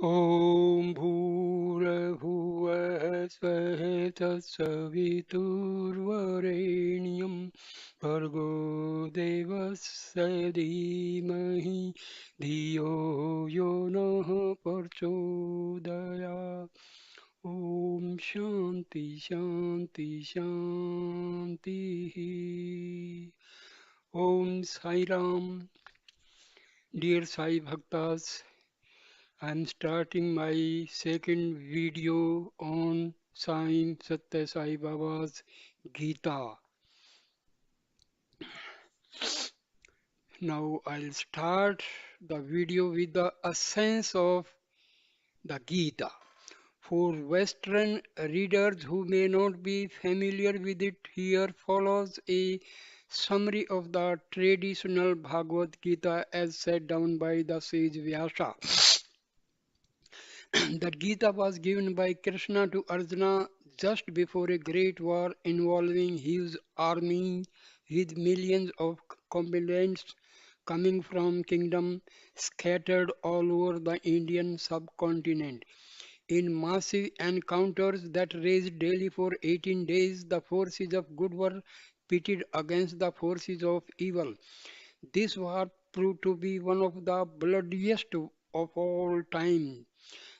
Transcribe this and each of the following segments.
ॐ भूर्भुवः स्वः तत्सवितुर्वरेण्यं भर्गो देवस्य धीमहि धियो यो नः प्रचोदयात्। ॐ शान्ति शान्ति शान्तिः। ॐ Sai Ram. Dear Sai Bhaktas, I am starting my second video on Sai Satya Sai Baba's Gita. Now I'll start the video with the essence of the Gita. For Western readers who may not be familiar with it, here follows a summary of the traditional Bhagavad Gita as set down by the sage Vyasa. The Gita was given by Krishna to Arjuna just before a great war involving his army with millions of combatants coming from kingdoms scattered all over the Indian subcontinent. In massive encounters that raged daily for 18 days, the forces of good were pitted against the forces of evil. This war proved to be one of the bloodiest of all time.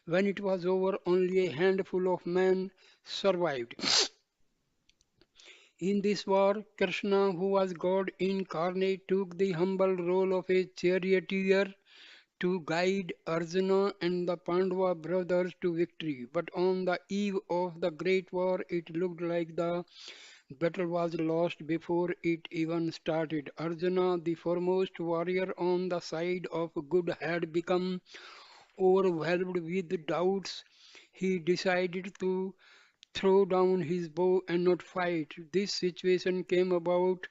When it was over, only a handful of men survived. In this war, Krishna, who was God incarnate, took the humble role of a charioteer to guide Arjuna and the Pandava brothers to victory. But on the eve of the great war, it looked like the battle was lost before it even started. Arjuna, the foremost warrior on the side of good, had become overwhelmed with doubts. He decided to throw down his bow and not fight. This situation came about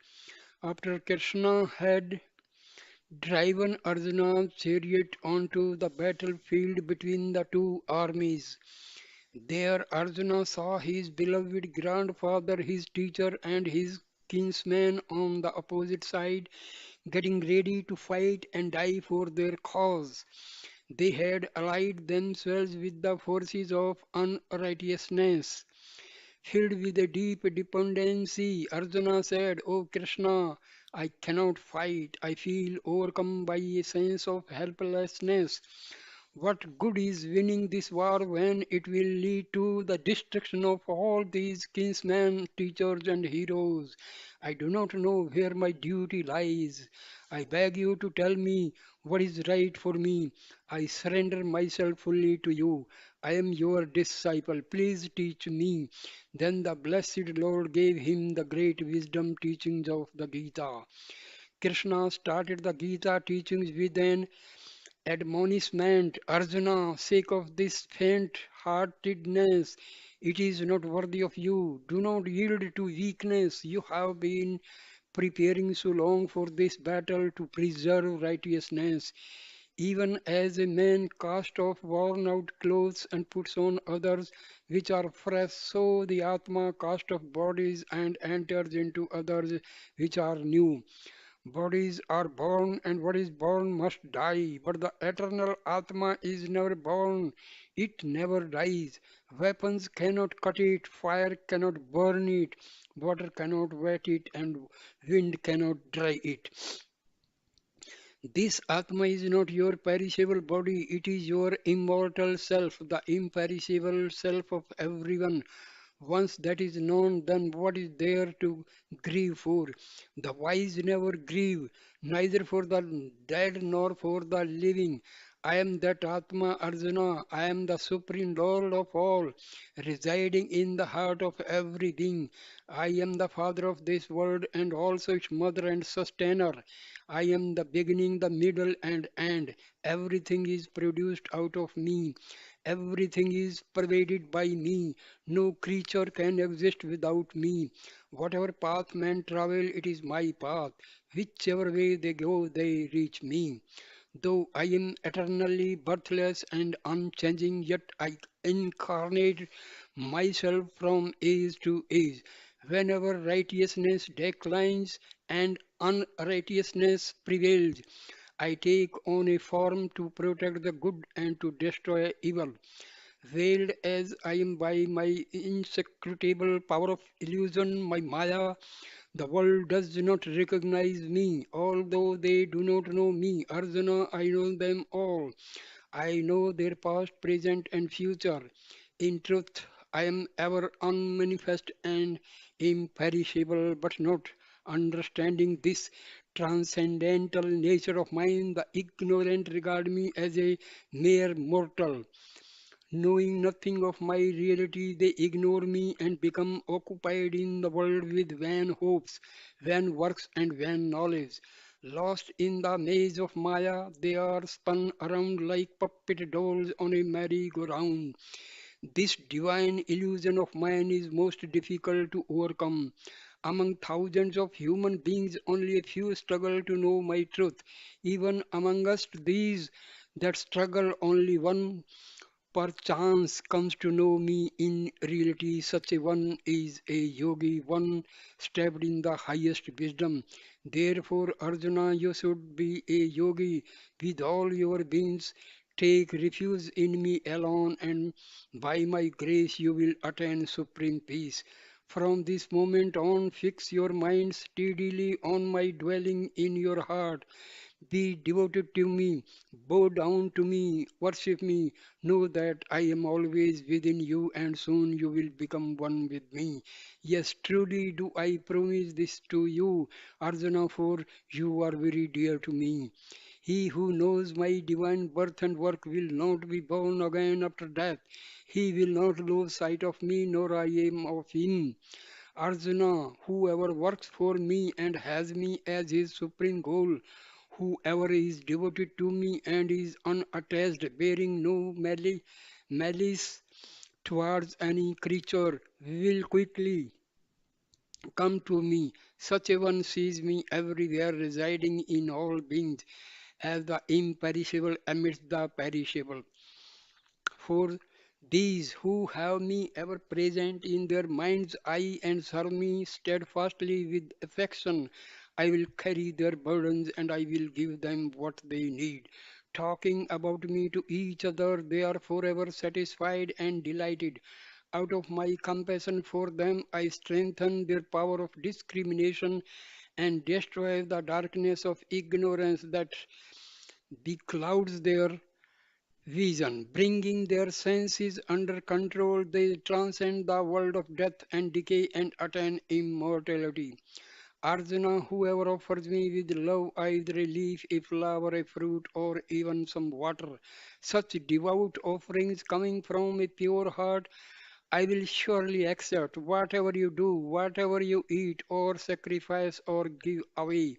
after Krishna had driven Arjuna's chariot onto the battlefield between the two armies. There Arjuna saw his beloved grandfather, his teacher, and his kinsman on the opposite side, getting ready to fight and die for their cause. They had allied themselves with the forces of unrighteousness. Filled with a deep dependency, Arjuna said, O Krishna, I cannot fight. I feel overcome by a sense of helplessness. What good is winning this war when it will lead to the destruction of all these kinsmen, teachers, and heroes? I do not know where my duty lies. I beg you to tell me what is right for me. I surrender myself fully to you. I am your disciple. Please teach me. Then the blessed Lord gave him the great wisdom teachings of the Gita. Krishna started the Gita teachings with an admonishment, Arjuna, sake of this faint heartedness, it is not worthy of you. Do not yield to weakness. You have been preparing so long for this battle to preserve righteousness. Even as a man casts off worn out clothes and puts on others which are fresh, so the Atma casts off bodies and enters into others which are new. Bodies are born, and what is born must die. But the eternal Atma is never born, it never dies. Weapons cannot cut it, fire cannot burn it, water cannot wet it, and wind cannot dry it. This Atma is not your perishable body, it is your immortal self, the imperishable self of everyone. Once that is known, then what is there to grieve for? The wise never grieve, neither for the dead nor for the living. I am that Atma Arjuna, I am the supreme Lord of all, residing in the heart of every being. I am the father of this world and also its mother and sustainer. I am the beginning, the middle, and end. Everything is produced out of me. Everything is pervaded by me. No creature can exist without me. Whatever path men travel, it is my path. Whichever way they go, they reach me. Though I am eternally birthless and unchanging, yet I incarnate myself from age to age. Whenever righteousness declines and unrighteousness prevails, I take on a form to protect the good and to destroy evil. Veiled as I am by my inscrutable power of illusion, my Maya, the world does not recognize me, although they do not know me. Arjuna, I know them all. I know their past, present, and future. In truth, I am ever unmanifest and imperishable, but not understanding this transcendental nature of mine, the ignorant regard me as a mere mortal. Knowing nothing of my reality, they ignore me and become occupied in the world with vain hopes, vain works, and vain knowledge. Lost in the maze of Maya, they are spun around like puppet dolls on a merry-go-round. This divine illusion of mine is most difficult to overcome. Among thousands of human beings, only a few struggle to know my truth. Even amongst these that struggle, only one perchance comes to know me in reality. Such a one is a yogi, one stepped in the highest wisdom. Therefore, Arjuna, you should be a yogi with all your beings. Take refuge in me alone, and by my grace you will attain supreme peace. From this moment on, fix your mind steadily on my dwelling in your heart. Be devoted to me, bow down to me, worship me. Know that I am always within you, and soon you will become one with me. Yes, truly do I promise this to you, Arjuna, for you are very dear to me. He who knows my divine birth and work will not be born again after death. He will not lose sight of me, nor I am of him. Arjuna, whoever works for me and has me as his supreme goal, whoever is devoted to me and is unattached, bearing no malice towards any creature, will quickly come to me. Such a one sees me everywhere, residing in all beings, as the imperishable amidst the perishable. For these who have me ever present in their mind's eye and serve me steadfastly with affection, I will carry their burdens and I will give them what they need. Talking about me to each other, they are forever satisfied and delighted. Out of my compassion for them, I strengthen their power of discrimination and destroy the darkness of ignorance that beclouds their vision. Bringing their senses under control, they transcend the world of death and decay and attain immortality. Arjuna, whoever offers me with love either a leaf, a flower, a fruit, or even some water, such devout offerings coming from a pure heart, I will surely accept whatever you do, whatever you eat or sacrifice or give away.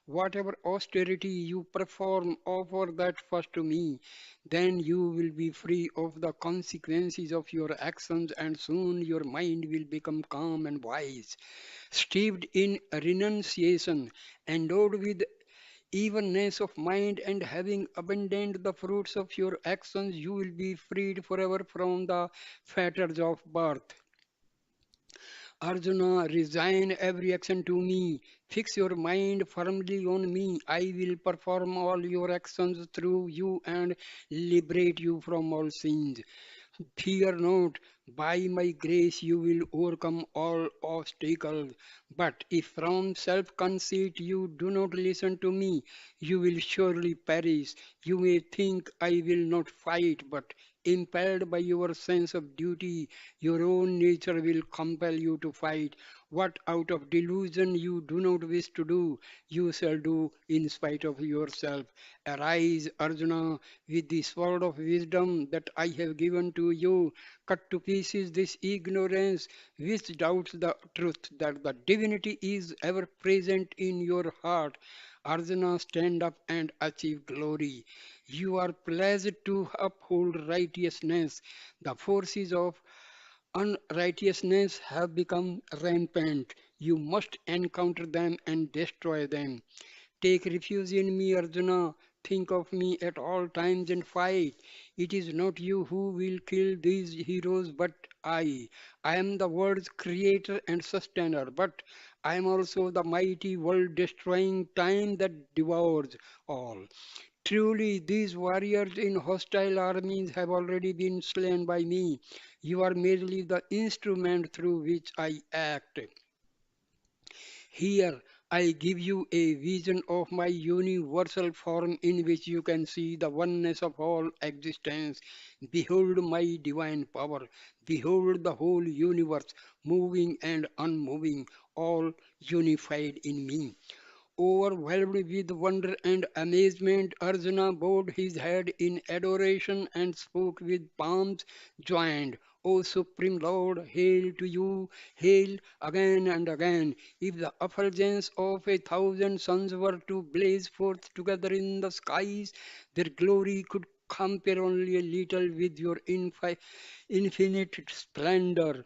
Whatever austerity you perform, offer that first to me. Then you will be free of the consequences of your actions, and soon your mind will become calm and wise. Steeped in renunciation, endowed with evenness of mind, and having abandoned the fruits of your actions, you will be freed forever from the fetters of birth. Arjuna, resign every action to me. Fix your mind firmly on me. I will perform all your actions through you and liberate you from all sins. Fear not, by my grace you will overcome all obstacles. But if from self conceit you do not listen to me, you will surely perish. You may think I will not fight, but impelled by your sense of duty, your own nature will compel you to fight. What out of delusion you do not wish to do, you shall do in spite of yourself. Arise, Arjuna, with the sword of wisdom that I have given to you. Cut to pieces this ignorance which doubts the truth that the divinity is ever present in your heart. Arjuna, stand up and achieve glory. You are pledged to uphold righteousness. The forces of unrighteousness have become rampant. You must encounter them and destroy them. Take refuge in me, Arjuna. think of me at all times and fight. It is not you who will kill these heroes, but I. I am the world's creator and sustainer, but I am also the mighty world destroying time that devours all. Truly, these warriors in hostile armies have already been slain by me. You are merely the instrument through which I act. Here, I give you a vision of my universal form in which you can see the oneness of all existence. Behold my divine power. Behold the whole universe, moving and unmoving, all unified in me. Overwhelmed with wonder and amazement, Arjuna bowed his head in adoration and spoke with palms joined. O Supreme Lord, hail to you, hail again and again. If the effulgence of 1,000 suns were to blaze forth together in the skies, their glory could compare only a little with your infinite splendor.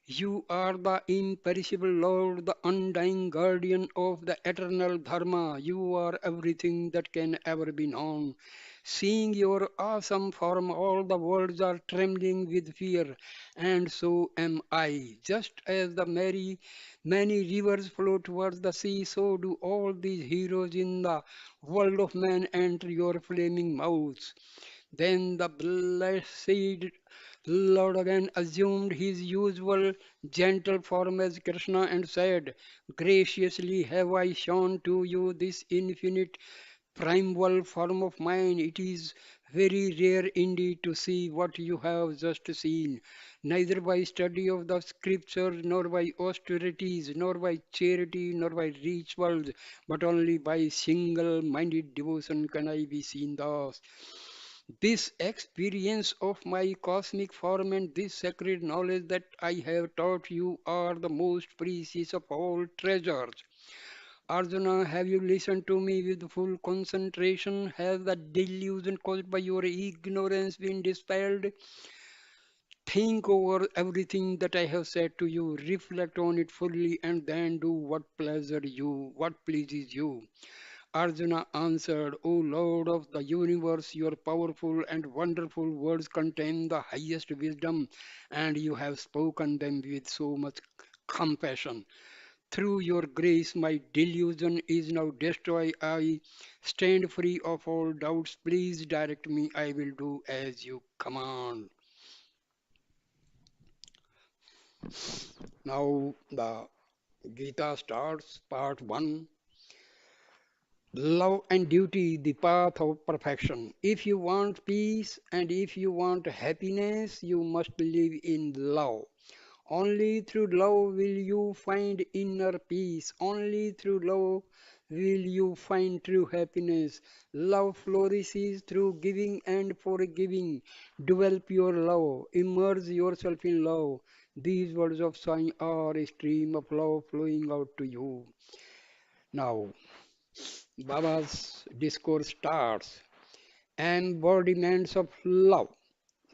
You are the imperishable Lord, the undying guardian of the eternal Dharma. You are everything that can ever be known. Seeing your awesome form, all the worlds are trembling with fear, and so am I. Just as the many rivers flow towards the sea, so do all these heroes in the world of man enter your flaming mouths. Then the blessed Lord again assumed his usual gentle form as Krishna and said, graciously have I shown to you this infinite primeval form of mine. It is very rare indeed to see what you have just seen, neither by study of the scriptures, nor by austerities, nor by charity, nor by rituals, but only by single-minded devotion can I be seen thus. This experience of my cosmic form and this sacred knowledge that I have taught you are the most precious of all treasures. Arjuna, have you listened to me with full concentration? Has the delusion caused by your ignorance been dispelled? Think over everything that I have said to you, reflect on it fully, and then do what pleases you. Arjuna answered, O Lord of the universe, your powerful and wonderful words contain the highest wisdom, and you have spoken them with so much compassion. Through your grace, my delusion is now destroyed. I stand free of all doubts. Please direct me. I will do as you command. Now, the Gita starts, part 1. Love and duty, the path of perfection. If you want peace and if you want happiness, you must live in love. Only through love will you find inner peace. Only through love will you find true happiness. Love flourishes through giving and forgiving. Develop your love. Immerse yourself in love. These words of Sai are a stream of love flowing out to you. Now, Baba's discourse starts. Embodiments of love.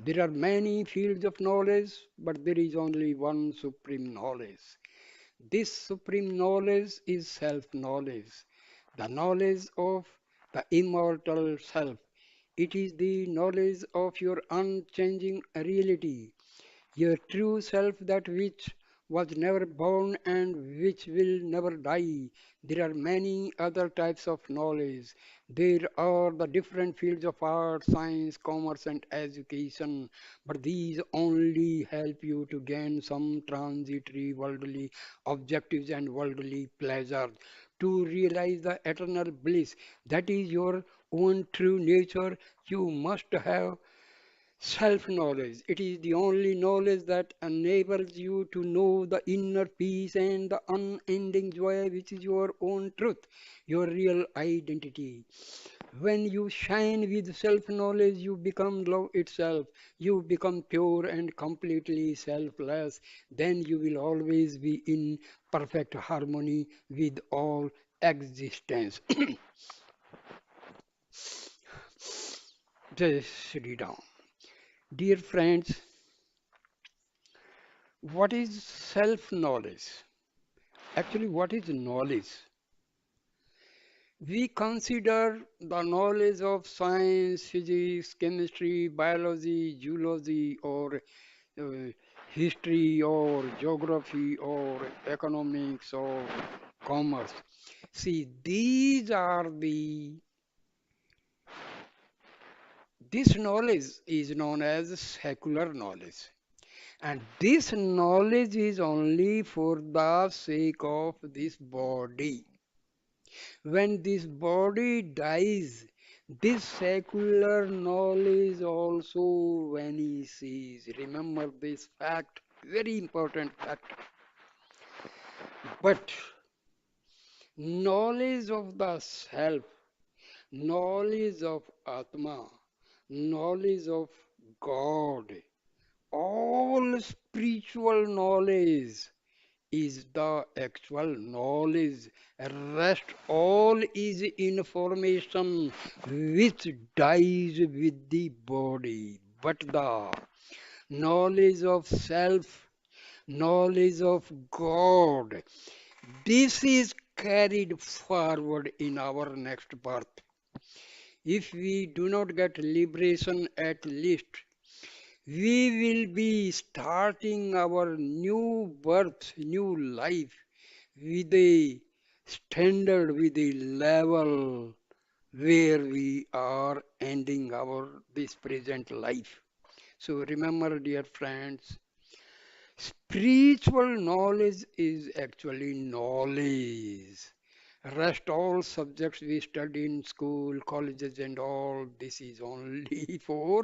There are many fields of knowledge, but there is only one supreme knowledge. This supreme knowledge is self knowledge, the knowledge of the immortal self. It is the knowledge of your unchanging reality, your true self, that which was never born and which will never die. There are many other types of knowledge. There are the different fields of art, science, commerce, and education, but these only help you to gain some transitory worldly objectives and worldly pleasures. To realize the eternal bliss that is your own true nature, you must have self knowledge. It is the only knowledge that enables you to know the inner peace and the unending joy, which is your own truth, your real identity. When you shine with self knowledge, you become love itself. You become pure and completely selfless. Then you will always be in perfect harmony with all existence. Just read down. Dear friends, what is self knowledge? Actually, what is knowledge? We consider the knowledge of science, physics, chemistry, biology, geology, or uh, history, or geography, or economics, or commerce. See, this knowledge is known as secular knowledge. And this knowledge is only for the sake of this body. When this body dies, this secular knowledge also vanishes. Remember this fact, very important fact. But knowledge of the self, knowledge of Atma, knowledge of God, all spiritual knowledge is the actual knowledge. Rest all is information which dies with the body. But the knowledge of self, knowledge of God, this is carried forward in our next birth. If we do not get liberation at least, we will be starting our new birth, new life with a standard, with a level where we are ending our this present life. So remember, dear friends, spiritual knowledge is actually knowledge. Rest all subjects we study in school, colleges and all, this is only for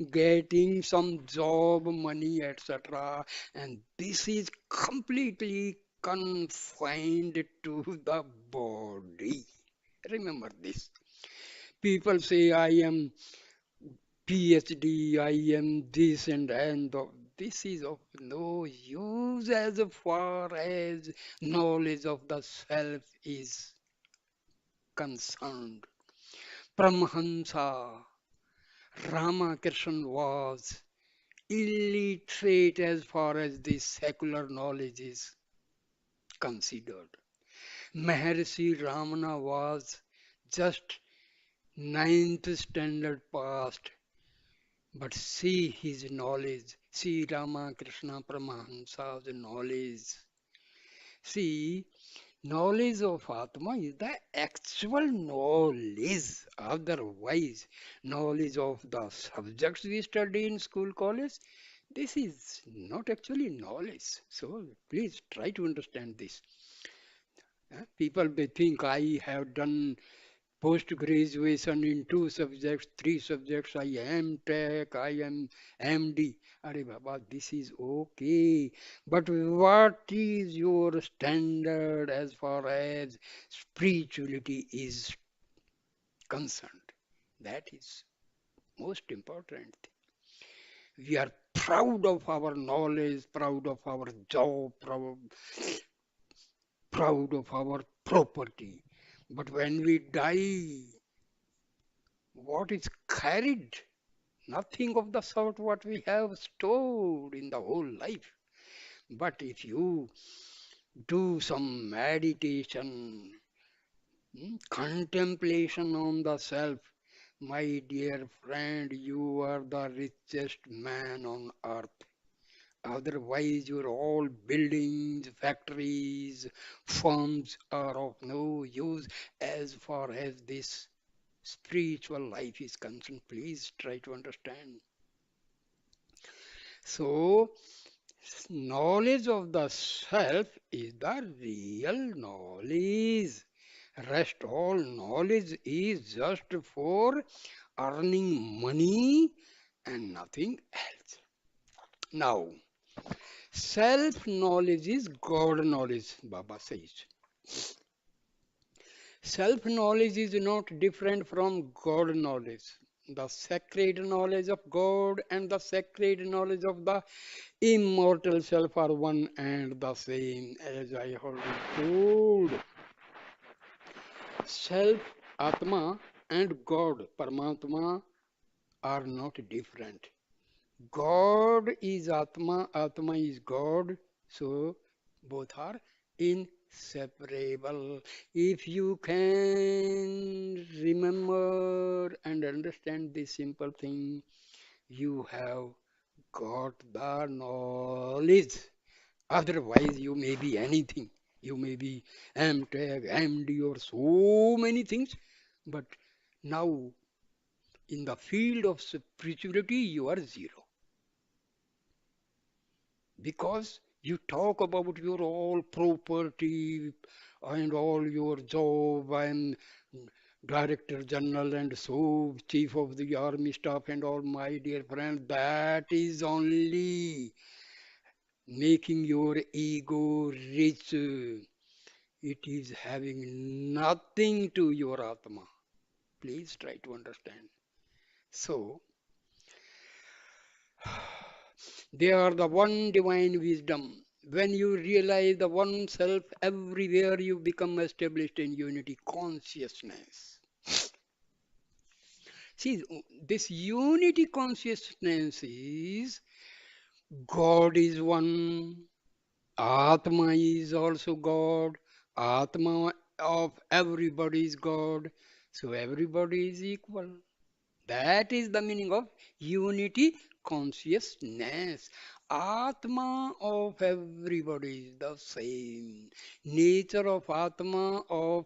getting some job, money, etc. And this is completely confined to the body. Remember this. People say, I am PhD, I am this and this is of no use as far as knowledge of the self is concerned. Paramahamsa Ramakrishna was illiterate as far as this secular knowledge is considered. Maharishi Ramana was just ninth standard passed, but see his knowledge, see Ramakrishna Paramahamsa's knowledge. See, knowledge of Atma is the actual knowledge. Otherwise, knowledge of the subjects we study in school, college, this is not actually knowledge. So please try to understand this. People may think I have done post graduation in two subjects, three subjects. I am tech, I am MD. Are Baba, this is okay. But what is your standard as far as spirituality is concerned? That is most important. We are proud of our knowledge, proud of our job, proud of our property. But when we die, what is carried? Nothing of the sort what we have stored in the whole life. But if you do some meditation, contemplation on the self, my dear friend, you are the richest man on earth. Otherwise, your all buildings, factories, firms are of no use as far as this spiritual life is concerned. Please try to understand. So, knowledge of the self is the real knowledge. Rest all knowledge is just for earning money and nothing else. Now, self knowledge is God knowledge, Baba says. Self knowledge is not different from God knowledge. The sacred knowledge of God and the sacred knowledge of the immortal self are one and the same, as I already told. Self, Atma, and God, Paramatma, are not different. God is Atma, Atma is God, so both are in inseparable. If you can remember and understand this simple thing, you have got the knowledge. Otherwise, you may be anything. You may be MTech, MD, or so many things. But now, in the field of spirituality, you are zero. Because you talk about your all property and all your job and director general and so chief of the army staff and all, my dear friend, that is only making your ego rich. It is having nothing to your Atma. Please try to understand. So, they are the one divine wisdom. When you realize the one self everywhere, you become established in unity consciousness. See, this unity consciousness is God is one, Atma is also God, Atma of everybody is God, so everybody is equal. That is the meaning of unity consciousness. Atma of everybody is the same. Nature of Atma of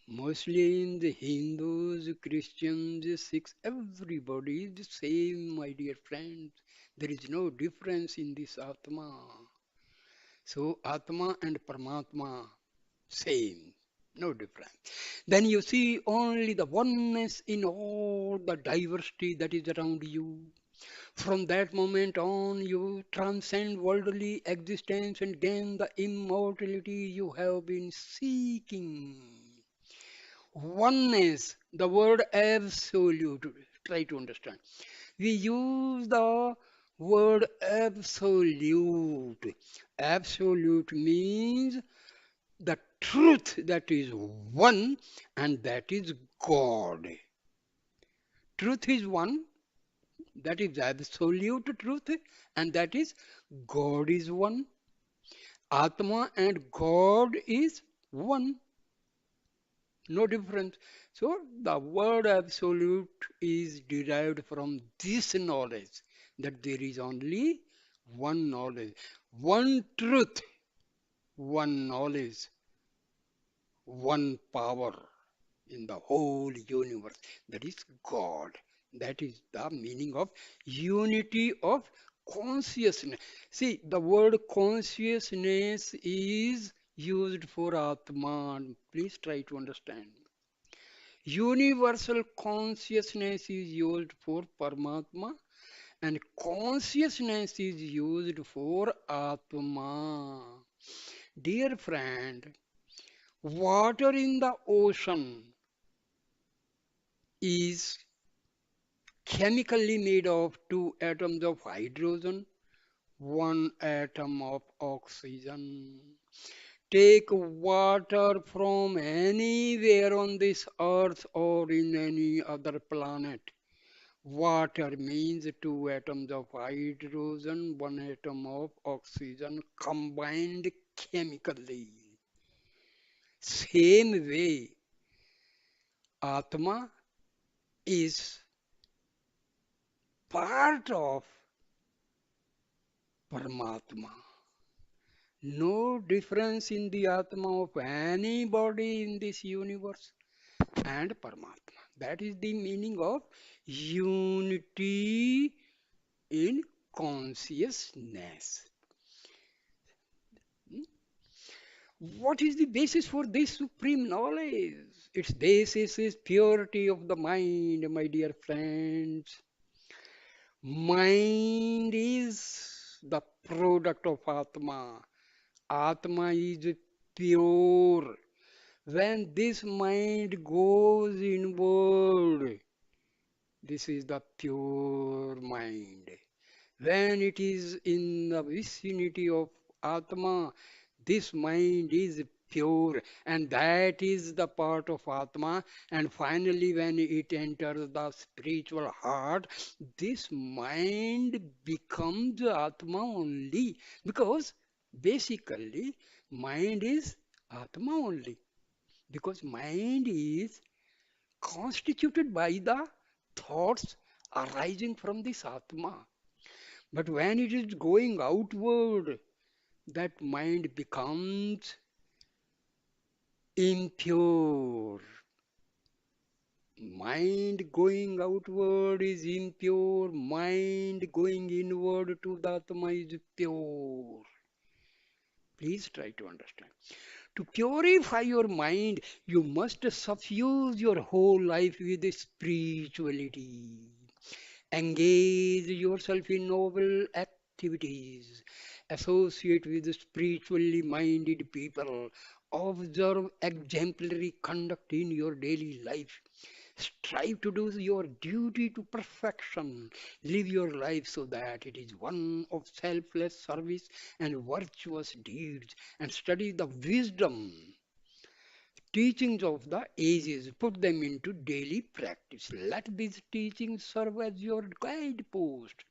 Muslims, Hindus, Christians, Sikhs, everybody is the same, my dear friends. There is no difference in this Atma. So Atma and Paramatma, same, no difference. Then you see only the oneness in all the diversity that is around you. From that moment on, you transcend worldly existence and gain the immortality you have been seeking. Oneness, the word absolute, try to understand. We use the word absolute. Absolute means the truth that is one, and that is God. Truth is one, that is absolute truth, and that is God is one. Atma and God is one, no difference. So the word absolute is derived from this knowledge that there is only one knowledge, one truth, one knowledge, one power in the whole universe. That is God. That is the meaning of unity of consciousness. See, the word consciousness is used for Atman. Please try to understand. Universal consciousness is used for Paramatma, and consciousness is used for Atma. Dear friend, water in the ocean is chemically made of two atoms of hydrogen, one atom of oxygen. Take water from anywhere on this earth or in any other planet. Water means two atoms of hydrogen, one atom of oxygen combined chemically. Same way, Atma is part of Paramatma. No difference in the Atma of anybody in this universe and Paramatma. That is the meaning of unity in consciousness. What is the basis for this supreme knowledge? Its basis is purity of the mind, my dear friends. Mind is the product of Atma. Atma is pure. When this mind goes inward, this is the pure mind. When it is in the vicinity of Atma, this mind is pure, and that is the part of Atma. And finally, when it enters the spiritual heart, this mind becomes Atma only. Because basically, Mind is Atma only, because mind is constituted by the thoughts arising from this Atma. But when it is going outward, that mind becomes impure. Mind going outward is impure, mind going inward to the Atma is pure. Please try to understand. To purify your mind, you must suffuse your whole life with spirituality. Engage yourself in noble activities. Associate with spiritually minded people. Observe exemplary conduct in your daily life. Strive to do your duty to perfection. Live your life so that it is one of selfless service and virtuous deeds, and study the wisdom teachings of the ages. Put them into daily practice. Let these teachings serve as your guidepost.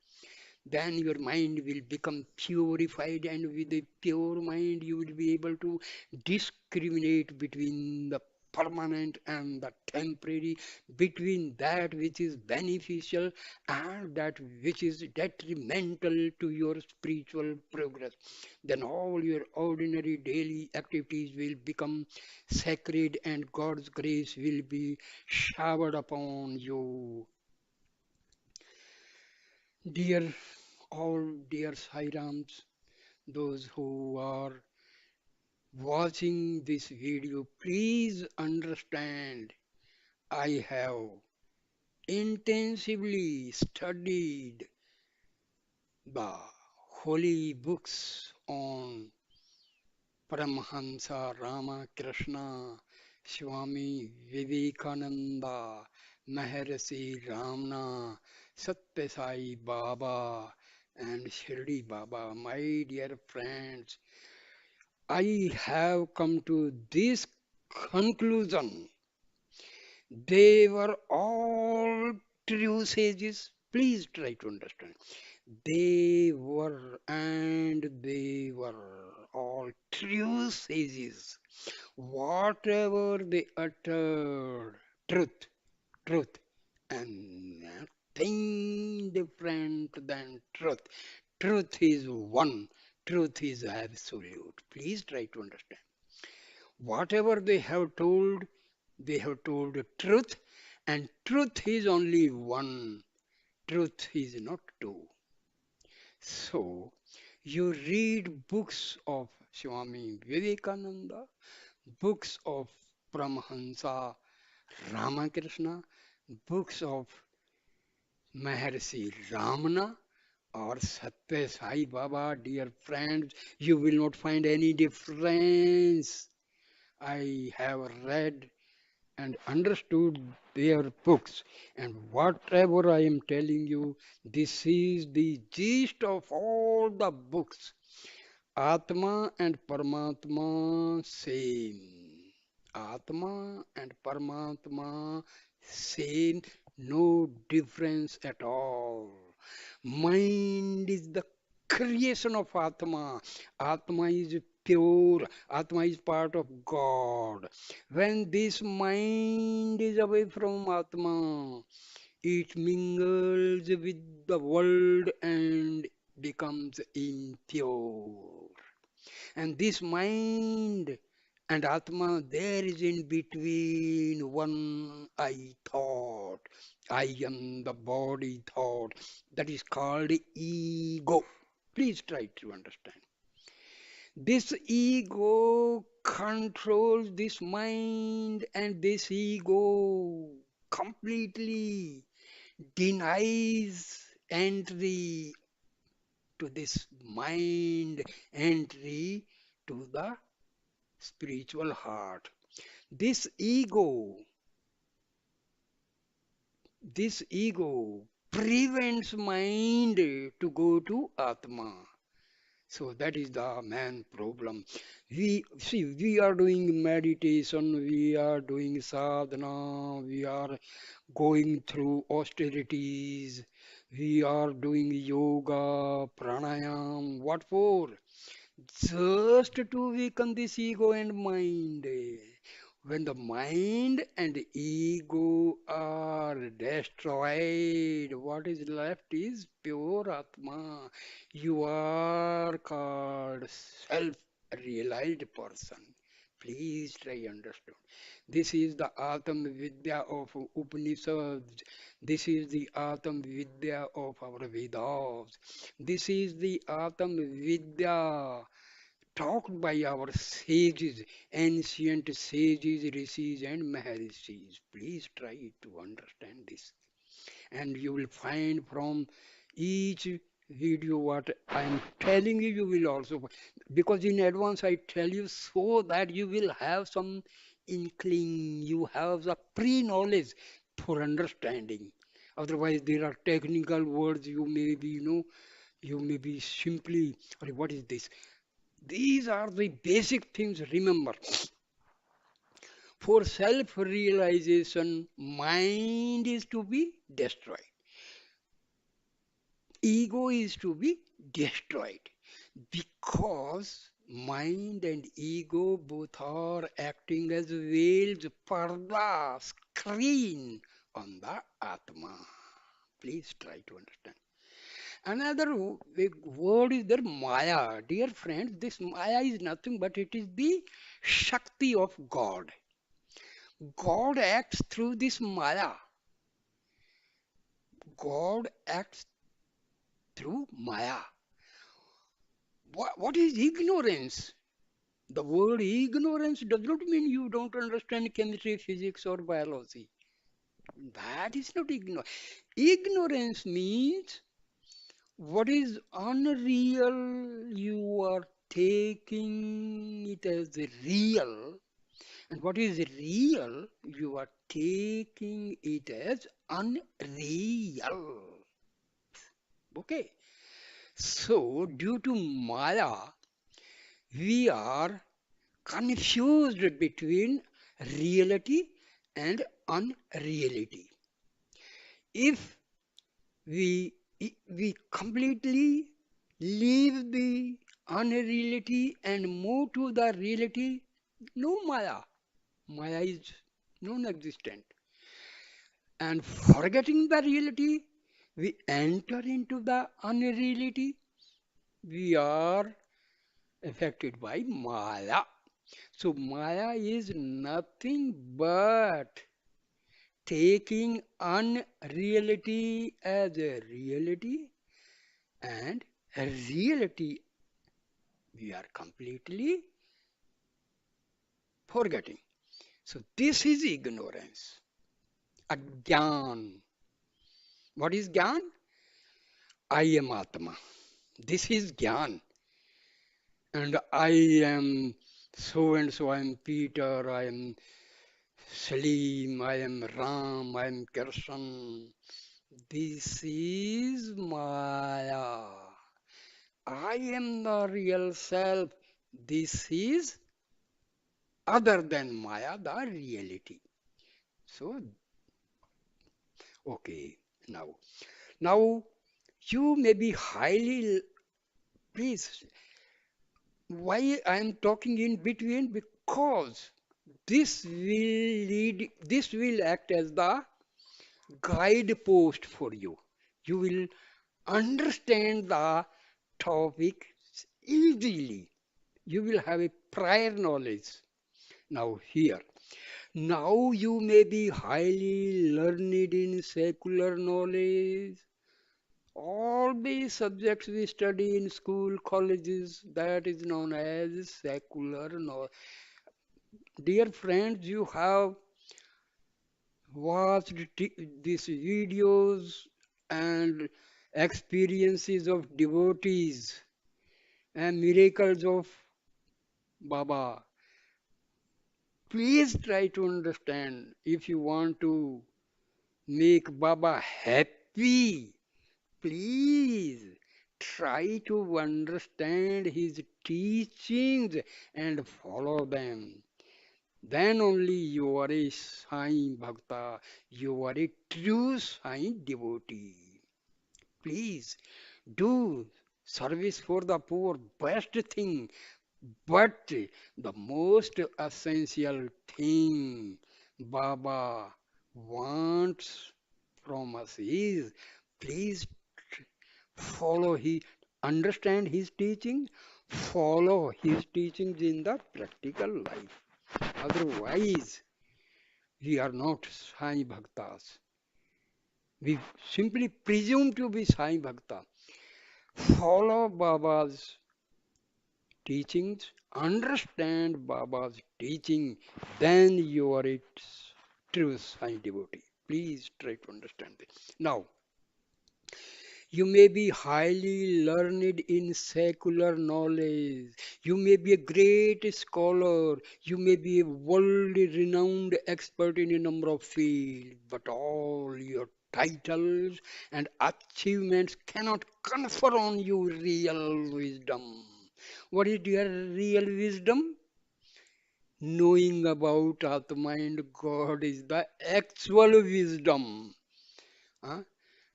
Then your mind will become purified, and with a pure mind you will be able to discriminate between the permanent and the temporary, between that which is beneficial and that which is detrimental to your spiritual progress. Then all your ordinary daily activities will become sacred, and God's grace will be showered upon you. Dear all dear Sairams, those who are watching this video, please understand I have intensively studied the holy books on Paramahansa Ramakrishna, Swami Vivekananda, Maharishi Ramana, Sathya Sai Baba, and Shirdi Baba. My dear friends, I have come to this conclusion. They were all true sages. Please try to understand. They were all true sages. Whatever they uttered, truth, truth, and nothing different than truth. Truth is one, truth is absolute. Please try to understand. Whatever they have told the truth, and truth is only one, truth is not two. So, you read books of Swami Vivekananda, books of Paramahansa Ramakrishna, books of Maharishi Ramana or Sathya Sai Baba, dear friends, you will not find any difference. I have read and understood their books, and whatever I am telling you, this is the gist of all the books. Atma and Paramatma same. Atma and Paramatma same, no difference at all. Mind is the creation of Atma. Atma is pure. Atma is part of God. When this mind is away from Atma, it mingles with the world and becomes impure. And this mind and Atma, there is in between one I thought. I am the body thought. That is called ego. Please try to understand. This ego controls this mind, and this ego completely denies entry to this mind, entry to the spiritual heart. This ego, this ego prevents mind to go to Atma. So that is the main problem. We are doing meditation, we are doing sadhana, we are going through austerities, we are doing yoga, pranayam. What for? just to weaken this ego and mind. When the mind and ego are destroyed, what is left is pure Atma. You are called self-realized person. Please try understand. This is the Atma Vidya of Upanishads. This is the Atma Vidya of our Vedas. This is the Atma Vidya talked by our sages, ancient sages, rishis, and maharishis. Please try to understand this. And you will find from each video what I am telling you, you will also, because in advance I tell you so that you will have some inkling, you have the pre-knowledge for understanding. Otherwise, there are technical words you may be, you may be simply, or what is this? These are the basic things. Remember, for self-realization, mind is to be destroyed. Ego is to be destroyed because mind and ego both are acting as veils, parda, screen on the Atma. Please try to understand. Another big word is there, Maya. Dear friends, this Maya is nothing but it is the Shakti of God. God acts through this Maya. God acts through Maya. What is ignorance? The word ignorance does not mean you don't understand chemistry, physics, or biology. That is not ignorance. Ignorance means what is unreal, you are taking it as real, and what is real, you are taking it as unreal. Okay. So, due to Maya, we are confused between reality and unreality. If we we completely leave the unreality and move to the reality, no Maya. Maya is non-existent. And forgetting the reality, we enter into the unreality. We are affected by Maya. So Maya is nothing but taking unreality as a reality and a reality we are completely forgetting. So this is ignorance, agyan. What is gyan? I am Atma. This is gyan. And I am so and so. I am Peter. I am Salim. I am Ram. I am Krishna. This is Maya. I am the real self. This is other than Maya, the reality. So, okay, now, now you may be highly, please, why I am talking in between? Because this will act as the guidepost for you. You will understand the topic easily. You will have a prior knowledge. Now, here. Now you may be highly learned in secular knowledge. All these subjects we study in school, colleges, that is known as secular knowledge. Dear friends, you have watched these videos and experiences of devotees and miracles of Baba. Please try to understand if you want to make Baba happy. Please try to understand his teachings and follow them. Then only you are a Sai Bhakta, you are a true Sai devotee. Please do Service for the poor, best thing. But the most essential thing Baba wants from us is, please follow his, understand his teaching, follow his teachings in the practical life. Otherwise, we are not Sai Bhaktas. We simply presume to be Sai Bhakta. Follow Baba's teachings, understand Baba's teaching, then you are its true Sai devotee. Please try to understand this. Now, you may be highly learned in secular knowledge. You may be a great scholar. You may be a worldly renowned expert in a number of fields. But all your titles and achievements cannot confer on you real wisdom. What is your real wisdom? Knowing about Atma and God is the actual wisdom. Huh?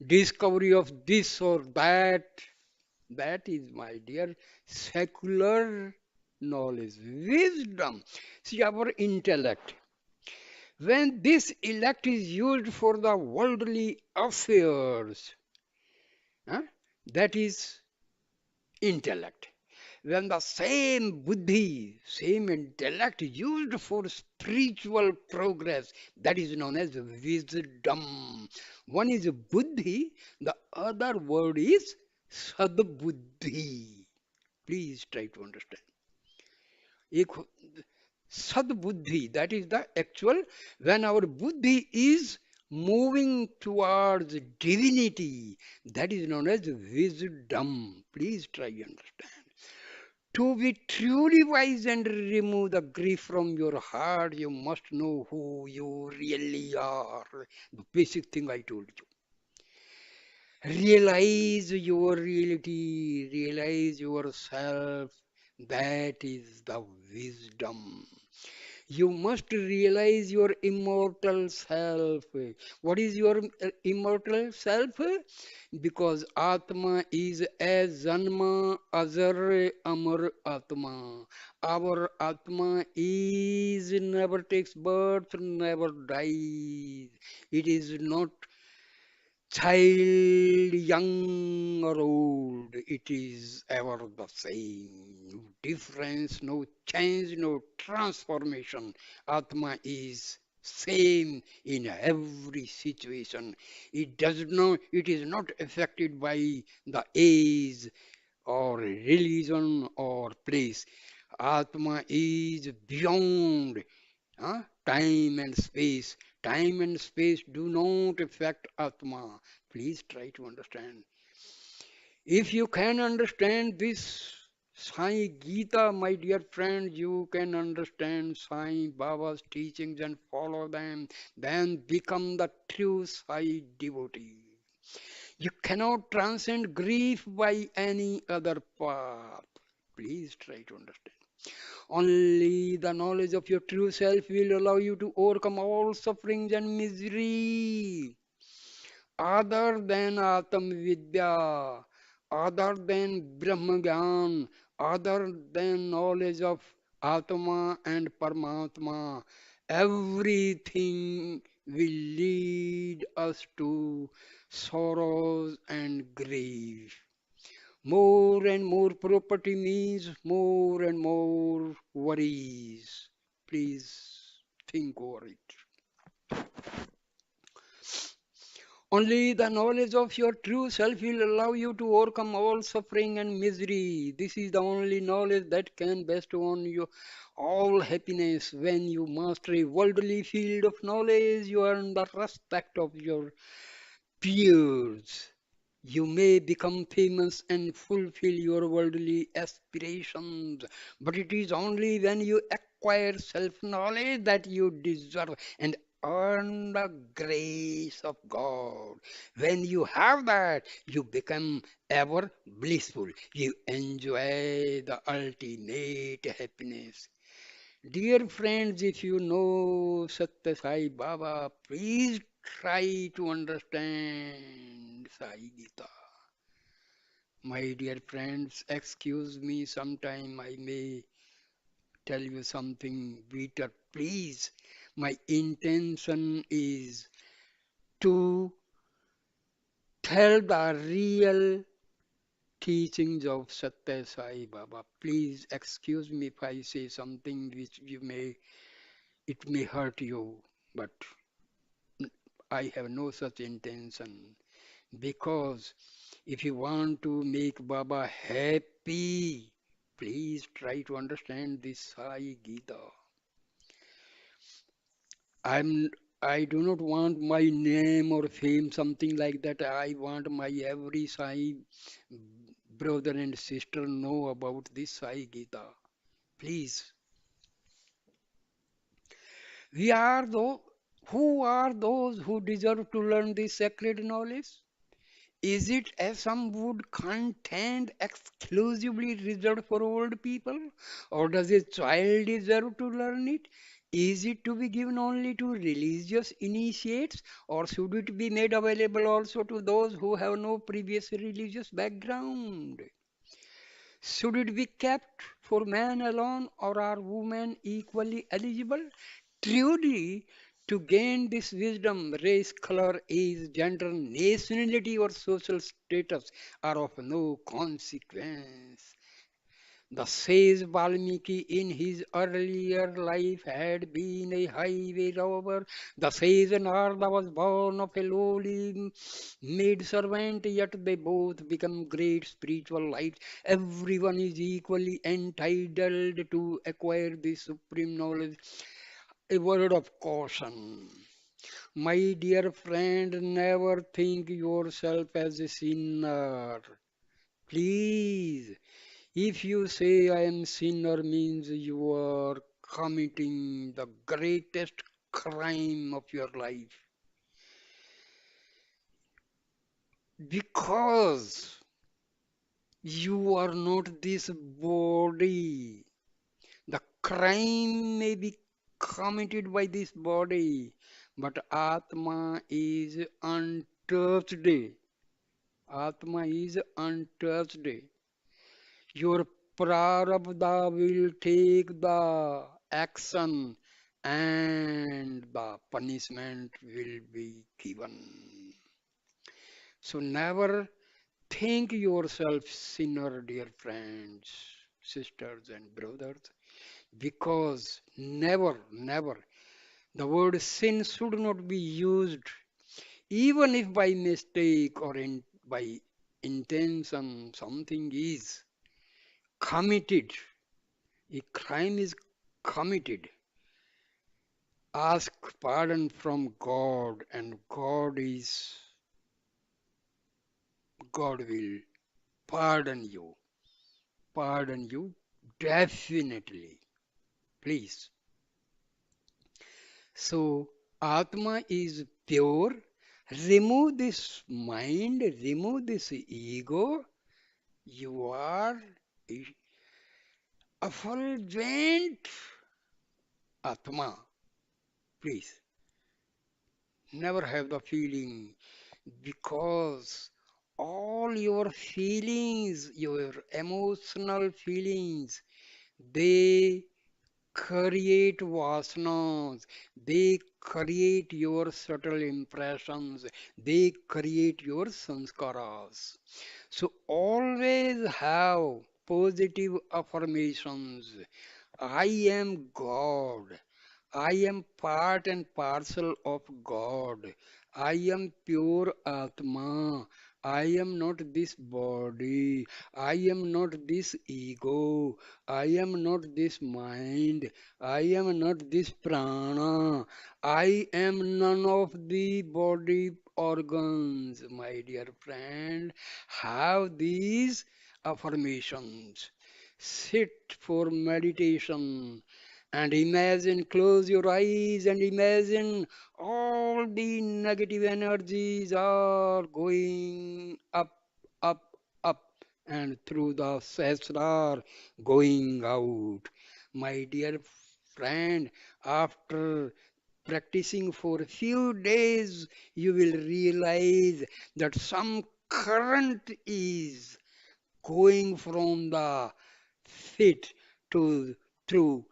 Discovery of this or that, that is, my dear, secular knowledge, wisdom. See, our intellect, when this intellect is used for the worldly affairs, huh, that is intellect. When the same buddhi, same intellect used for spiritual progress, that is known as wisdom. One is buddhi, the other word is sadbuddhi. Please try to understand. एक sadbuddhi, that is the actual, when our buddhi is moving towards divinity, that is known as wisdom. Please try to understand. To be truly wise and remove the grief from your heart, you must know who you really are. The basic thing I told you. Realize your reality, realize yourself. That is the wisdom. You must realize your immortal self. What is your immortal self? Because Atma is as Janma Azar Amar Atma. Our Atma is never takes birth, never dies. It is not child, young or old, it is ever the same. No difference, no change, no transformation. Atma is same in every situation. It is not affected by the age or religion or place. Atma is beyond time and space. Time and space do not affect Atma. Please try to understand. If you can understand this Sai Gita, my dear friend, you can understand Sai Baba's teachings and follow them, then become the true Sai devotee. You cannot transcend grief by any other path. Please try to understand. Only the knowledge of your true self will allow you to overcome all sufferings and misery. Other than Atam Vidya, other than Brahma Gyan, other than knowledge of Atma and Paramatma, everything will lead us to sorrows and grief. More and more property means more and more worries. Please think over it. Only the knowledge of your true self will allow you to overcome all suffering and misery. This is the only knowledge that can bestow on you all happiness. When you master a worldly field of knowledge, you earn the respect of your peers. You may become famous and fulfill your worldly aspirations, but it is only when you acquire self knowledge that you deserve and earn the grace of God. When you have that, you become ever blissful. You enjoy the ultimate happiness. Dear friends, if you know Satya Sai Baba, please try to understand Sai Gita. My dear friends, excuse me, sometime I may tell you something bitter. Please, my intention is to tell the real teachings of Sathya Sai Baba. Please excuse me if I say something which it may hurt you, but I have no such intention. Because if you want to make Baba happy, please try to understand this Sai Gita. I'm I do not want my name or fame, something like that. I want my every Sai brother and sister know about this Sai Gita. Please. We are those who are those who deserve to learn this sacred knowledge? Is it, as some would contend, exclusively reserved for old people? Or does a child deserve to learn it? Is it to be given only to religious initiates? Or should it be made available also to those who have no previous religious background? Should it be kept for man alone, or are women equally eligible? Truly, to gain this wisdom, race, color, age, gender, nationality, or social status are of no consequence. The sage Valmiki in his earlier life had been a highway robber. The sage Narada was born of a lowly maid servant, yet they both become great spiritual lights. Everyone is equally entitled to acquire this supreme knowledge. A word of caution. My dear friend, never think yourself as a sinner. Please. If you say I am sinner means you are committing the greatest crime of your life. Because you are not this body. The crime may be committed by this body, but Atma is untouched. Atma is untouched. Your prarabdha will take the action and the punishment will be given. So never think yourself sinner, dear friends, sisters and brothers, because never, the word sin should not be used, even if by mistake or by intention something is committed. A crime is committed. Ask pardon from God, and God will pardon you. Pardon you definitely. Please. So Atma is pure. Remove this mind, remove this ego. You are effulgent Atma. Please. Never have the feeling, because all your feelings, your emotional feelings, they create vasanas, they create your subtle impressions, they create your sanskaras. So always have positive affirmations. I am God. I am part and parcel of God. I am pure Atma. I am not this body. I am not this ego. I am not this mind. I am not this prana. I am none of the body organs, my dear friend. Have these affirmations. Sit for meditation and imagine, close your eyes and imagine all the negative energies are going up, up, and through the sesrar going out. My dear friend, after practicing for a few days, you will realize that some current is going from the feet to through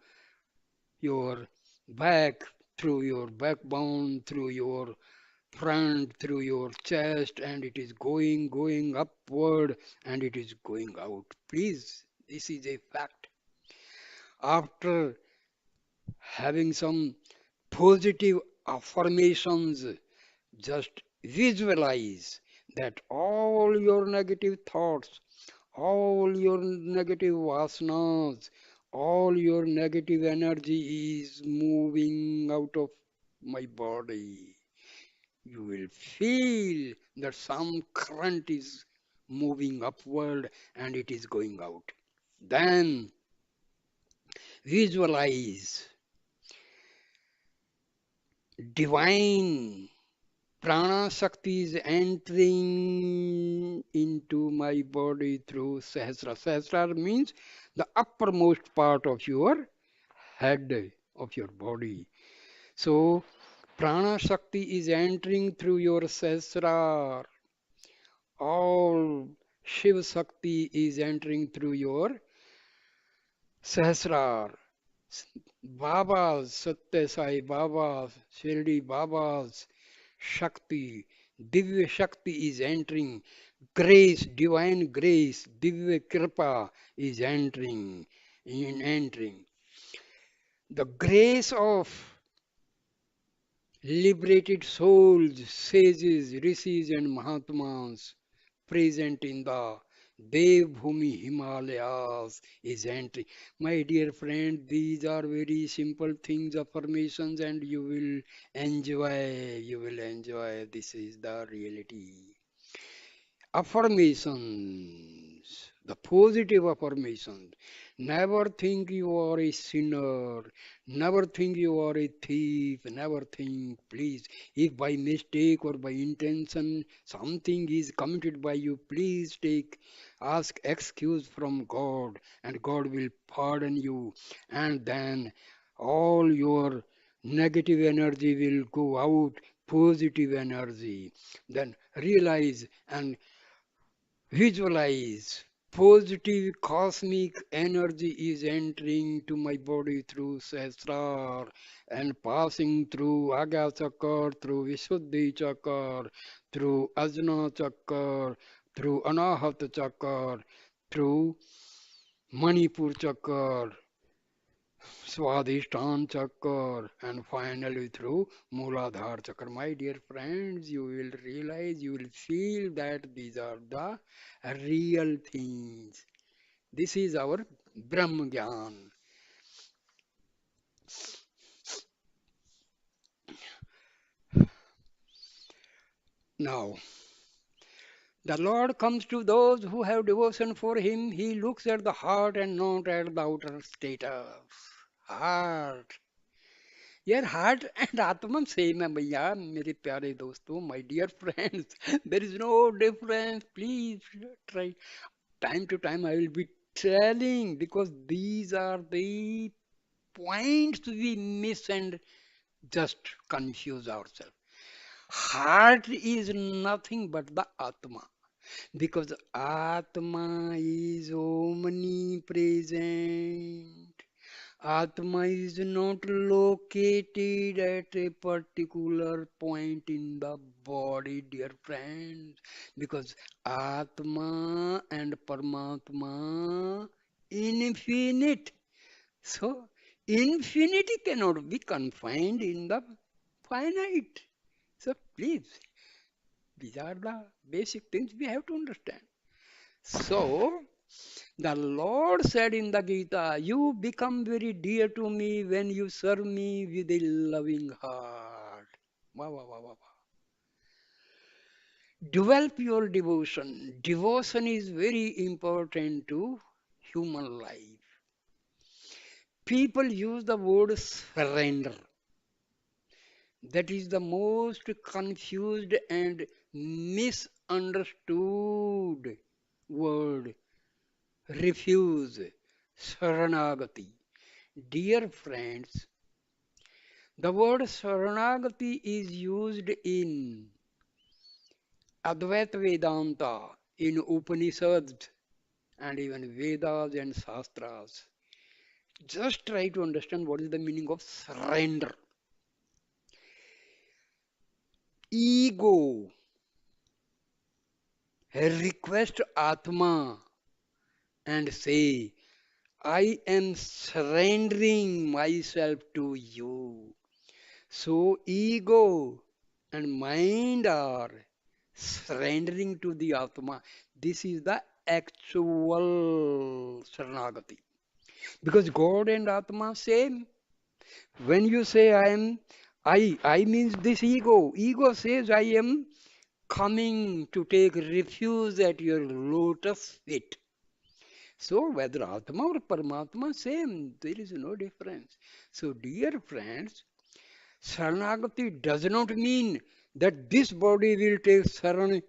your back, through your backbone, through your front, through your chest, and it is going upward, and it is going out. Please, this is a fact. After having some positive affirmations, just visualize that all your negative thoughts, all your negative vasanas, all your negative energy is moving out of my body. You will feel that some current is moving upward and it is going out. Then visualize divine prana Shakti is entering into my body through Sahasra. Sahasra means the uppermost part of your head, of your body. So, prana Shakti is entering through your Sahasra. All Shiva Shakti is entering through your Sahasrar. Baba's, Sathya Sai Baba's, Shirdi Baba's Shakti, Divya Shakti is entering. Grace, divine grace, Divya Kripa is entering. The grace of liberated souls, sages, rishis, and Mahatmas present in the Devbhumi Himalayas is entering. My dear friend, these are very simple things, affirmations, and you will enjoy. You will enjoy. This is the reality. Affirmations, the positive affirmations. Never think you are a sinner. Never think you are a thief. Never think, please, if by mistake or by intention something is committed by you, please ask excuse from God, and God will pardon you. And then all your negative energy will go out, positive energy. Then realize and visualize positive cosmic energy is entering to my body through Sahasrar and passing through Agya Chakra, through Visuddhi Chakra, through Ajna Chakra, through Anahat Chakra, through Manipur Chakra, Swadhisthana Chakra, and finally through Mooladhara Chakra. My dear friends, you will realize, you will feel that these are the real things. This is our Brahma Gyan. Now, the Lord comes to those who have devotion for Him. He looks at the heart and not at the outer status. Heart. यार heart and आत्मा same है भैया मेरे प्यारे दोस्तों my dear friends there is no difference please try time to time I will be telling because these are the points we miss and just confuse ourselves. Heart is nothing but the Atma because Atma is omnipresent. Atma is not located at a particular point in the body, dear friends, because Atma and Paramatma infinite. So, infinity cannot be confined in the finite. So, please, these are the basic things we have to understand. So, the Lord said in the Gita, you become very dear to me when you serve me with a loving heart. Wow, wow, wow, wow. Develop your devotion. Devotion is very important to human life. People use the word surrender. That is the most confused and misunderstood word. Refuse. Saranagati. Dear friends, the word Saranagati is used in Advaita Vedanta, in Upanishads, and even Vedas and Shastras. Just try to understand what is the meaning of surrender. Ego request Atma and say, I am surrendering myself to you. So ego and mind are surrendering to the Atma. This is the actual Saranagati. Because God and Atma same. When you say I means this ego. Ego says I am coming to take refuge at your lotus feet. So whether Atma or Paramatma, same. There is no difference. So dear friends, Saranagati does not mean that this body will take saran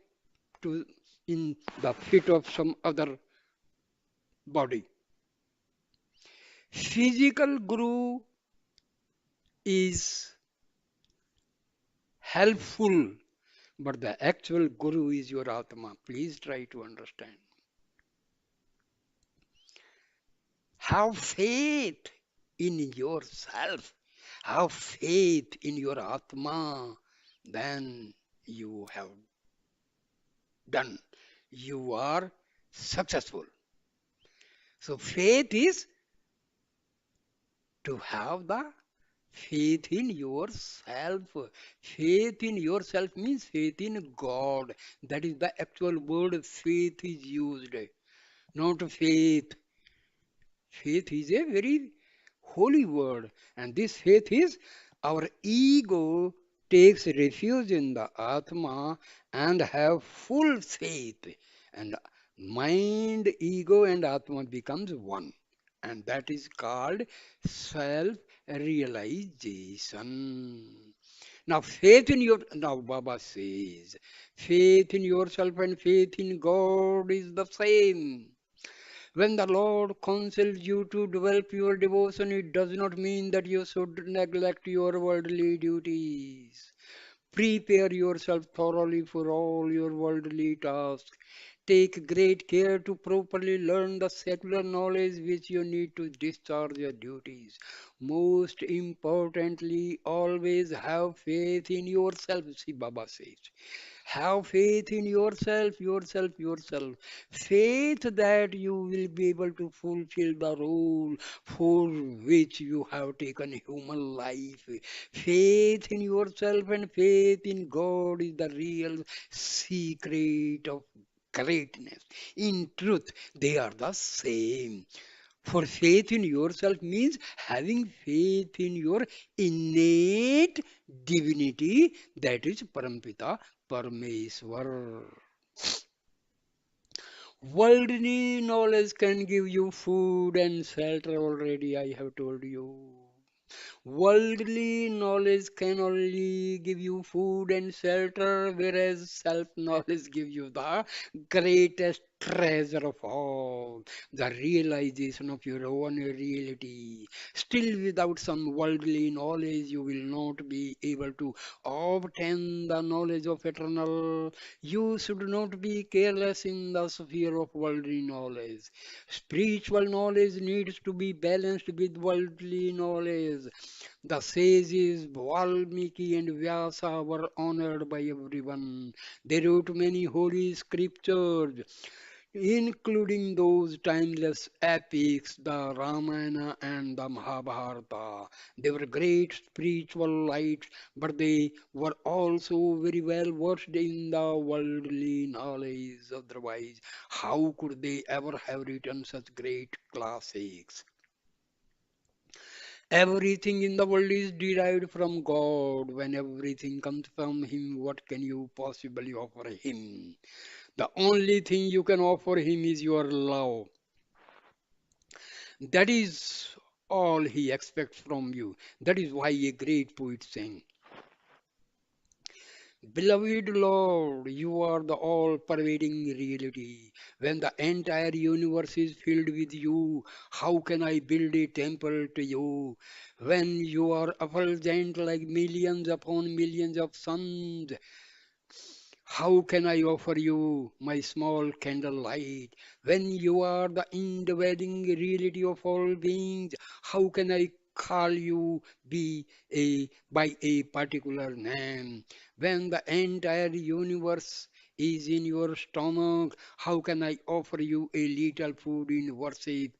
to in the feet of some other body. Physical guru is helpful, but the actual guru is your Atma. Please try to understand. Have faith in yourself. Have faith in your Atma. Then you have done. You are successful. So faith is to have the faith in yourself. Faith in yourself means faith in God. That is the actual word faith is used. Not faith. Faith is a very holy word. And this faith is our ego takes refuge in the Atma and have full faith. And mind, ego and Atma becomes one. And that is called self-realization. Now Baba says, faith in yourself and faith in God is the same. When the Lord counsels you to develop your devotion, it does not mean that you should neglect your worldly duties. Prepare yourself thoroughly for all your worldly tasks. Take great care to properly learn the secular knowledge which you need to discharge your duties. Most importantly, always have faith in yourself, see Baba says. Have faith in yourself, yourself. Faith that you will be able to fulfill the role for which you have taken human life. Faith in yourself and faith in God is the real secret of greatness. In truth, they are the same. For faith in yourself means having faith in your innate divinity, that is Parampita Parmeshwar. Worldly knowledge can give you food and shelter already, I have told you. Worldly knowledge can only give you food and shelter, whereas self-knowledge gives you the greatest treasure of all, the realization of your own reality. Still, without some worldly knowledge, you will not be able to obtain the knowledge of eternal. You should not be careless in the sphere of worldly knowledge. Spiritual knowledge needs to be balanced with worldly knowledge. The sages Valmiki and Vyasa were honored by everyone. They wrote many holy scriptures, including those timeless epics, the Ramana and the Mahabharata. They were great spiritual lights, but they were also very well versed in the worldly knowledge. Otherwise, how could they ever have written such great classics? Everything in the world is derived from God. When everything comes from Him, what can you possibly offer Him? The only thing you can offer Him is your love. That is all He expects from you. That is why a great poet sang, Beloved Lord, you are the all pervading reality. When the entire universe is filled with you, how can I build a temple to you? When you are effulgent like millions upon millions of suns, How can I offer you my small candlelight when you are the indwelling reality of all beings? How can I call you be by a particular name when the entire universe is in your stomach? How can I offer you a little food in worship?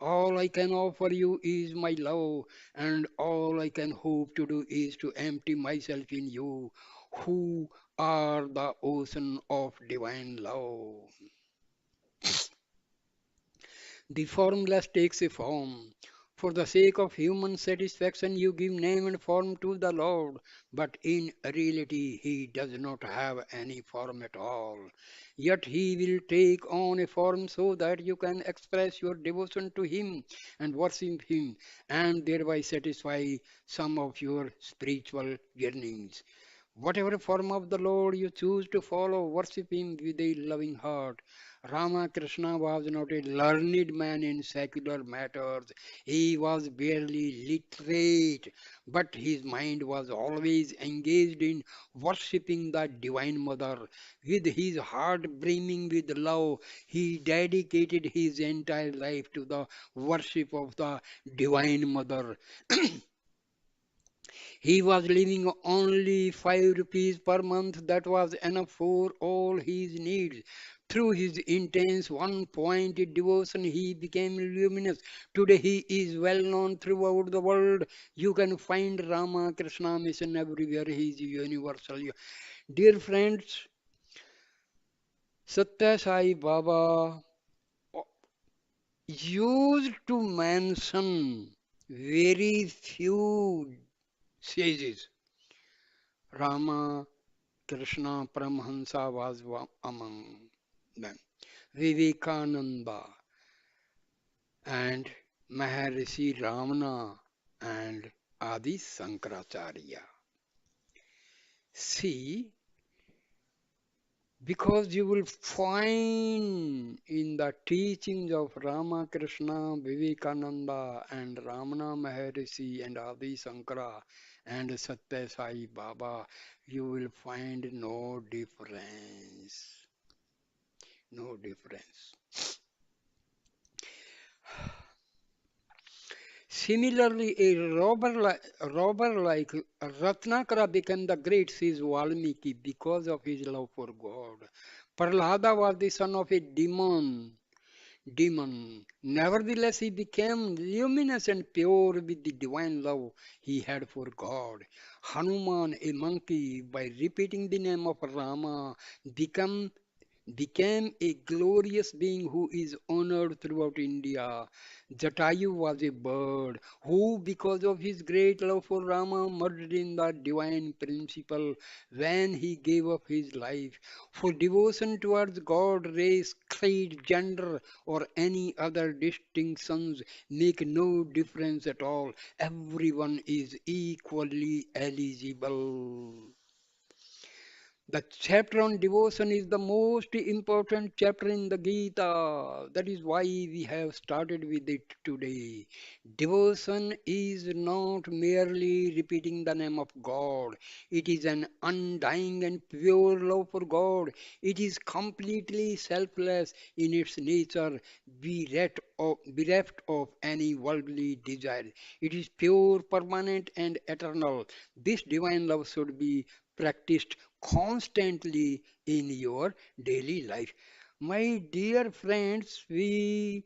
All I can offer you is my love, and all I can hope to do is to empty myself in you, who are the ocean of divine love. The formless takes a form. For the sake of human satisfaction, you give name and form to the Lord, but in reality, He does not have any form at all. Yet He will take on a form so that you can express your devotion to Him and worship Him, and thereby satisfy some of your spiritual yearnings. Whatever form of the Lord you choose to follow, worship Him with a loving heart. Ramakrishna was not a learned man in secular matters. He was barely literate, but his mind was always engaged in worshipping the Divine Mother. With his heart brimming with love, he dedicated his entire life to the worship of the Divine Mother. He was living only 5 rupees per month. That was enough for all his needs. Through his intense one-pointed devotion, he became luminous. Today, he is well known throughout the world. You can find Rama Krishna mission everywhere. He is universal. Dear friends, Satya Sai Baba used to mention very few sages. Rama Krishna Paramahansa was among them. Vivekananda and Maharishi Ramana and Adi Sankaracharya. See, because you will find in the teachings of Ramakrishna, Vivekananda, and Ramana Maharishi, and Adi Sankara, and Satya Sai Baba, you will find no difference. No difference. Similarly, robber like Ratnakara became the great, says Valmiki, because of his love for God. Prahlada was the son of a demon. Nevertheless, he became luminous and pure with the divine love he had for God. Hanuman, a monkey, by repeating the name of Rama, become became a glorious being who is honored throughout India. Jatayu was a bird who, because of his great love for Rama, merged in the divine principle when he gave up his life. For devotion towards God, race, creed, gender, or any other distinctions make no difference at all. Everyone is equally eligible. The chapter on devotion is the most important chapter in the Gita. That is why we have started with it today. Devotion is not merely repeating the name of God, it is an undying and pure love for God. It is completely selfless in its nature, bereft of any worldly desire. It is pure, permanent, and eternal. This divine love should be practiced constantly in your daily life. My dear friends, we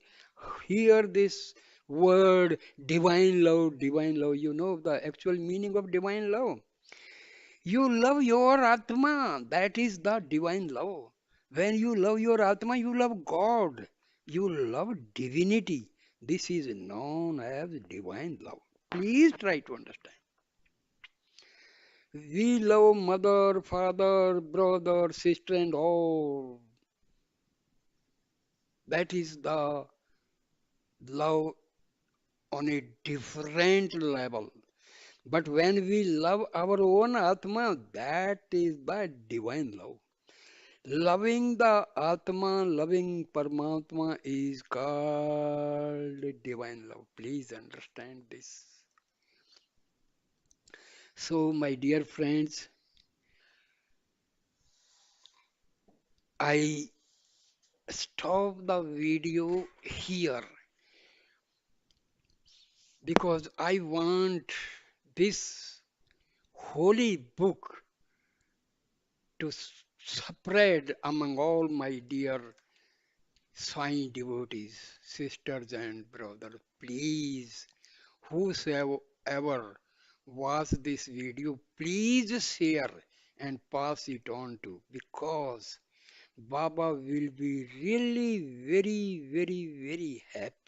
hear this word divine love, divine love. You know the actual meaning of divine love. You love your Atma, that is the divine love. When you love your Atma, you love God, you love divinity. This is known as divine love. Please try to understand. We love mother, father, brother, sister, and all. That is the love on a different level. But when we love our own Atma, that is the divine love. Loving the Atma, loving Paramatma is called divine love. Please understand this. So, my dear friends, I stop the video here because I want this holy book to spread among all my dear Sai devotees, sisters and brothers. Please, whosoever watch this video, please share and pass it on to, because Baba will be really very, very, very happy.